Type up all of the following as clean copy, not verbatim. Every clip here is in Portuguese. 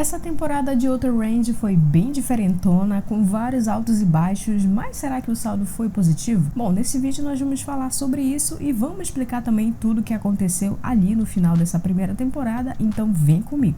Essa temporada de Outer Range foi bem diferentona, com vários altos e baixos, mas será que o saldo foi positivo? Bom, nesse vídeo nós vamos falar sobre isso e vamos explicar também tudo o que aconteceu ali no final dessa primeira temporada, então vem comigo.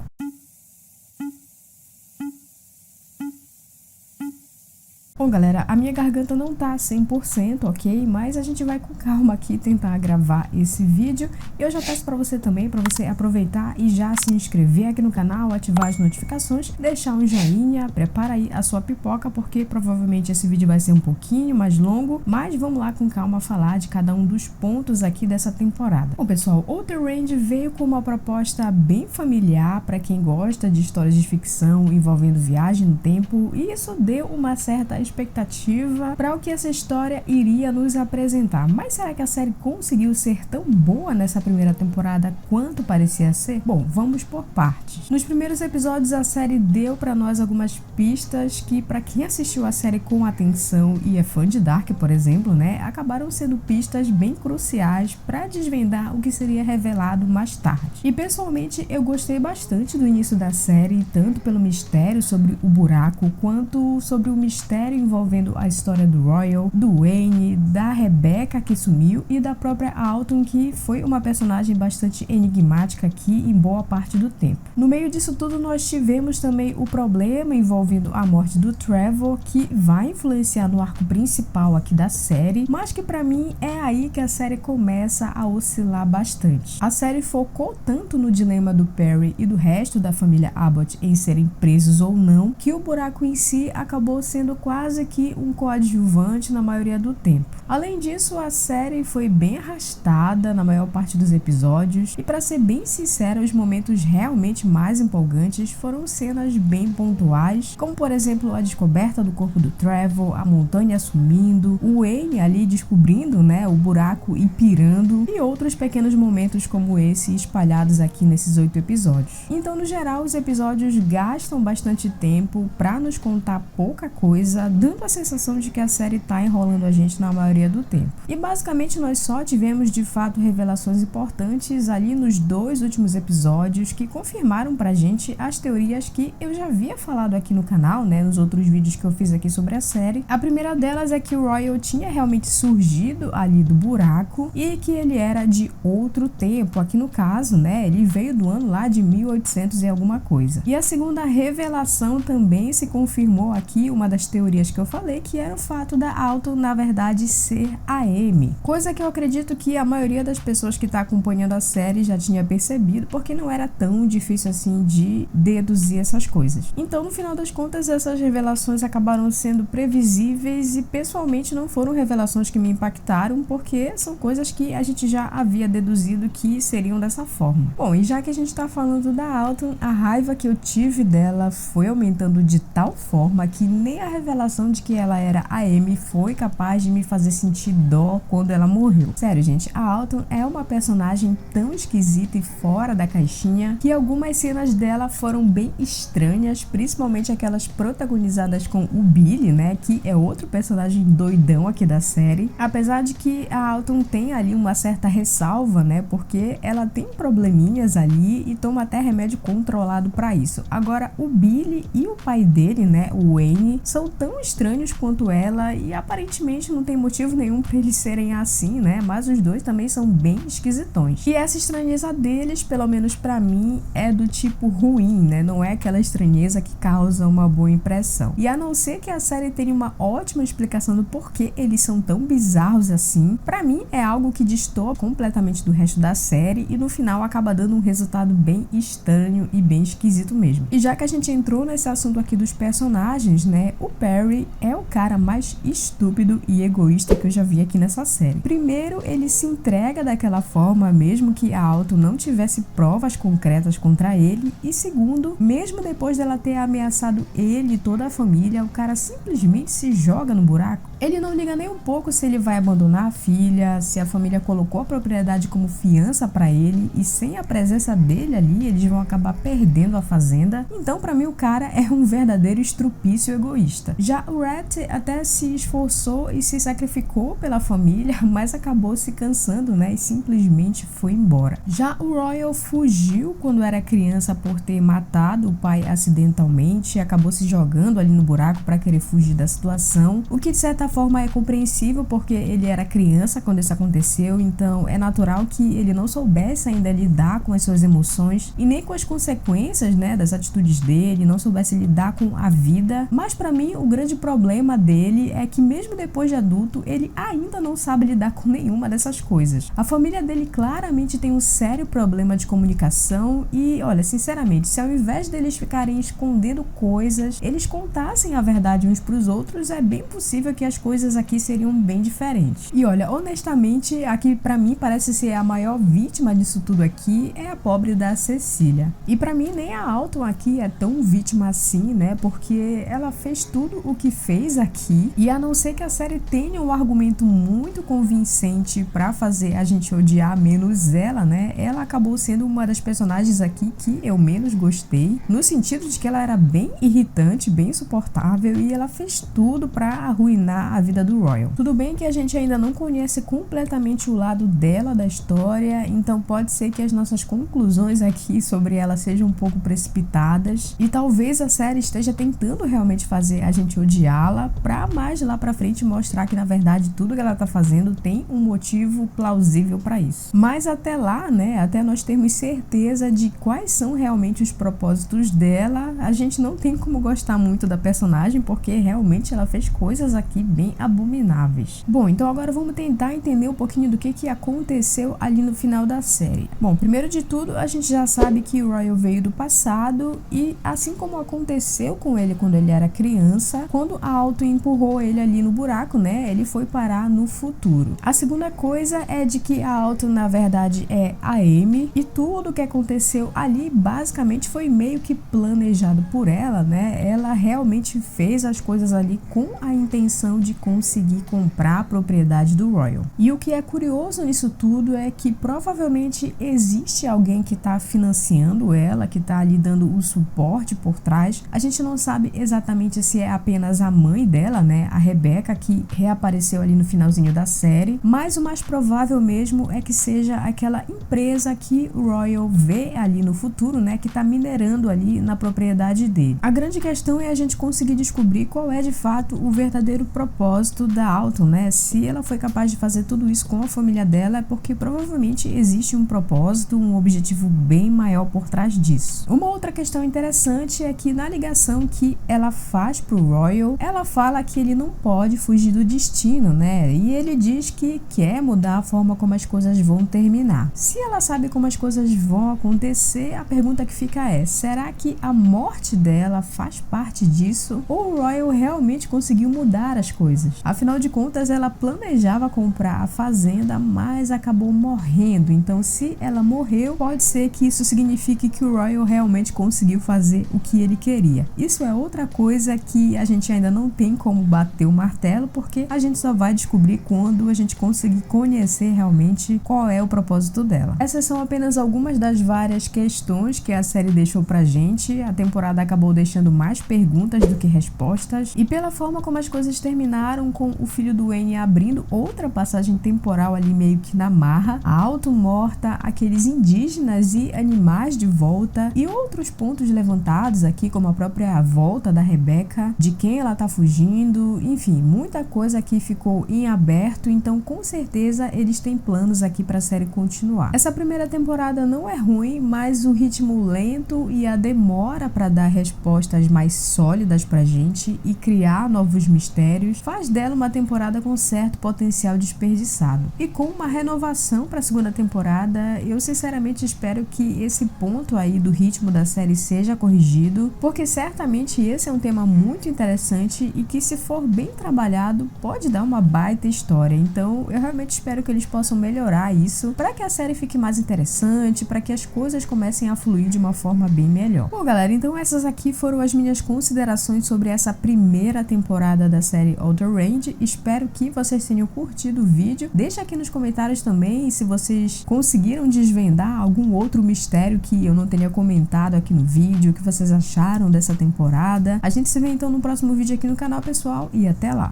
Bom, galera, a minha garganta não tá 100%, ok? Mas a gente vai com calma aqui tentar gravar esse vídeo. Eu já peço pra você também, pra você aproveitar e já se inscrever aqui no canal, ativar as notificações, deixar um joinha, prepara aí a sua pipoca, porque provavelmente esse vídeo vai ser um pouquinho mais longo, mas vamos lá com calma falar de cada um dos pontos aqui dessa temporada. Bom, pessoal, Outer Range veio com uma proposta bem familiar pra quem gosta de histórias de ficção envolvendo viagem no tempo, e isso deu uma certa expectativa para o que essa história iria nos apresentar. Mas será que a série conseguiu ser tão boa nessa primeira temporada quanto parecia ser? Bom, vamos por partes. Nos primeiros episódios a série deu para nós algumas pistas que, para quem assistiu a série com atenção e é fã de Dark, por exemplo, né, acabaram sendo pistas bem cruciais para desvendar o que seria revelado mais tarde. E pessoalmente eu gostei bastante do início da série, tanto pelo mistério sobre o buraco quanto sobre o mistério envolvendo a história do Royal, do Wayne, da Rebecca que sumiu e da própria Autumn, que foi uma personagem bastante enigmática aqui em boa parte do tempo. No meio disso tudo nós tivemos também o problema envolvendo a morte do Trevor, que vai influenciar no arco principal aqui da série, mas que pra mim é aí que a série começa a oscilar bastante. A série focou tanto no dilema do Perry e do resto da família Abbott em serem presos ou não, que o buraco em si acabou sendo quase que um coadjuvante na maioria do tempo. Além disso, a série foi bem arrastada na maior parte dos episódios e, para ser bem sincera, os momentos realmente mais empolgantes foram cenas bem pontuais, como por exemplo a descoberta do corpo do Trevor, a montanha sumindo, o Wayne ali descobrindo, né, o buraco e pirando, e outros pequenos momentos como esse espalhados aqui nesses 8 episódios. Então, no geral, os episódios gastam bastante tempo para nos contar pouca coisa, dando a sensação de que a série tá enrolando a gente na maioria do tempo. E basicamente nós só tivemos de fato revelações importantes ali nos 2 últimos episódios que confirmaram pra gente as teorias que eu já havia falado aqui no canal, né, nos outros vídeos que eu fiz aqui sobre a série. A primeira delas é que o Royal tinha realmente surgido ali do buraco e que ele era de outro tempo. Aqui no caso, né, ele veio do ano lá de 1800 e alguma coisa. E a segunda revelação também se confirmou aqui, uma das teorias que eu falei, que era o fato da Autumn na verdade ser a Amy, coisa que eu acredito que a maioria das pessoas que está acompanhando a série já tinha percebido, porque não era tão difícil assim de deduzir essas coisas. Então, no final das contas, essas revelações acabaram sendo previsíveis e pessoalmente não foram revelações que me impactaram, porque são coisas que a gente já havia deduzido que seriam dessa forma. Bom, e já que a gente está falando da Autumn, a raiva que eu tive dela foi aumentando de tal forma que nem a revelação de que ela era a Amy foi capaz de me fazer sentir dó quando ela morreu. Sério, gente, a Autumn é uma personagem tão esquisita e fora da caixinha que algumas cenas dela foram bem estranhas, principalmente aquelas protagonizadas com o Billy, né, que é outro personagem doidão aqui da série. Apesar de que a Autumn tem ali uma certa ressalva, né, porque ela tem probleminhas ali e toma até remédio controlado pra isso. Agora, o Billy e o pai dele, né, o Wayne, são tão estranhos quanto ela e aparentemente não tem motivo nenhum pra eles serem assim, né? Mas os dois também são bem esquisitões. E essa estranheza deles, pelo menos pra mim, é do tipo ruim, né? Não é aquela estranheza que causa uma boa impressão. E a não ser que a série tenha uma ótima explicação do porquê eles são tão bizarros assim, pra mim é algo que destoa completamente do resto da série e no final acaba dando um resultado bem estranho e bem esquisito mesmo. E já que a gente entrou nesse assunto aqui dos personagens, né? O Perry é o cara mais estúpido e egoísta que eu já vi aqui nessa série. Primeiro, ele se entrega daquela forma mesmo que a Autumn não tivesse provas concretas contra ele, e segundo, mesmo depois dela ter ameaçado ele e toda a família, o cara simplesmente se joga no buraco. Ele não liga nem um pouco se ele vai abandonar a filha, se a família colocou a propriedade como fiança para ele e sem a presença dele ali, eles vão acabar perdendo a fazenda. Então, para mim, o cara é um verdadeiro estrupício egoísta. Já o Rhett até se esforçou e se sacrificou pela família, mas acabou se cansando, né, e simplesmente foi embora. Já o Royal fugiu quando era criança por ter matado o pai acidentalmente e acabou se jogando ali no buraco para querer fugir da situação, o que de certa forma é compreensível porque ele era criança quando isso aconteceu, então é natural que ele não soubesse ainda lidar com as suas emoções e nem com as consequências, né, das atitudes dele, não soubesse lidar com a vida. Mas para mim o grande problema dele é que mesmo depois de adulto ele ainda não sabe lidar com nenhuma dessas coisas. A família dele claramente tem um sério problema de comunicação e, olha, sinceramente, se ao invés deles ficarem escondendo coisas, eles contassem a verdade uns pros outros, é bem possível que as coisas aqui seriam bem diferentes. E olha, honestamente, aqui pra mim parece ser a maior vítima disso tudo aqui é a pobre da Cecília. E pra mim nem a Alton aqui é tão vítima assim, né? Porque ela fez tudo o que fez aqui e a não ser que a série tenha um argumento muito convincente pra fazer a gente odiar menos ela, né? Ela acabou sendo uma das personagens aqui que eu menos gostei, no sentido de que ela era bem irritante, bem insuportável e ela fez tudo pra arruinar a vida do Royal. Tudo bem que a gente ainda não conhece completamente o lado dela da história, então pode ser que as nossas conclusões aqui sobre ela sejam um pouco precipitadas e talvez a série esteja tentando realmente fazer a gente odiá-la pra mais lá pra frente mostrar que na verdade tudo que ela tá fazendo tem um motivo plausível pra isso. Mas até lá, né, até nós termos certeza de quais são realmente os propósitos dela, a gente não tem como gostar muito da personagem porque realmente ela fez coisas aqui bem abomináveis. Bom, então agora vamos tentar entender um pouquinho do que aconteceu ali no final da série. Bom, primeiro de tudo, a gente já sabe que o Royal veio do passado e assim como aconteceu com ele quando ele era criança, quando a Alton empurrou ele ali no buraco, né, ele foi parar no futuro. A segunda coisa é de que a Alton na verdade é a Amy e tudo que aconteceu ali basicamente foi meio que planejado por ela, né? Ela realmente fez as coisas ali com a intenção de conseguir comprar a propriedade do Royal. E o que é curioso nisso tudo é que provavelmente existe alguém que está financiando ela, que está ali dando o suporte por trás. A gente não sabe exatamente se é apenas a mãe dela, né, a Rebecca, que reapareceu ali no finalzinho da série, mas o mais provável mesmo é que seja aquela empresa que o Royal vê ali no futuro, né, que está minerando ali na propriedade dele. A grande questão é a gente conseguir descobrir qual é de fato o verdadeiro propósito da Alton, né? Se ela foi capaz de fazer tudo isso com a família dela é porque provavelmente existe um propósito, um objetivo bem maior por trás disso. Uma outra questão interessante é que na ligação que ela faz pro Royal, ela fala que ele não pode fugir do destino, né? E ele diz que quer mudar a forma como as coisas vão terminar. Se ela sabe como as coisas vão acontecer, a pergunta que fica é: será que a morte dela faz parte disso? Ou o Royal realmente conseguiu mudar as coisas? Afinal de contas, ela planejava comprar a fazenda, mas acabou morrendo. Então, se ela morreu, pode ser que isso signifique que o Royal realmente conseguiu fazer o que ele queria. Isso é outra coisa que a gente ainda não tem como bater o martelo, porque a gente só vai descobrir quando a gente conseguir conhecer realmente qual é o propósito dela. Essas são apenas algumas das várias questões que a série deixou pra gente. A temporada acabou deixando mais perguntas do que respostas, e pela forma como as coisas terminaram, com o filho do Wayne abrindo outra passagem temporal ali meio que na marra, a Alton morta, aqueles indígenas e animais de volta e outros pontos levantados aqui, como a própria volta da Rebecca, de quem ela tá fugindo, enfim, muita coisa aqui ficou em aberto, então com certeza eles têm planos aqui pra série continuar. Essa primeira temporada não é ruim, mas o ritmo lento e a demora pra dar respostas mais sólidas pra gente e criar novos mistérios faz dela uma temporada com certo potencial desperdiçado. E com uma renovação para a segunda temporada, eu sinceramente espero que esse ponto aí do ritmo da série seja corrigido, porque certamente esse é um tema muito interessante e que, se for bem trabalhado, pode dar uma baita história. Então eu realmente espero que eles possam melhorar isso para que a série fique mais interessante, para que as coisas comecem a fluir de uma forma bem melhor. Bom, galera, então essas aqui foram as minhas considerações sobre essa primeira temporada da série All Outer Range. Espero que vocês tenham curtido o vídeo. Deixa aqui nos comentários também se vocês conseguiram desvendar algum outro mistério que eu não tenha comentado aqui no vídeo, o que vocês acharam dessa temporada. A gente se vê então no próximo vídeo aqui no canal, pessoal, e até lá!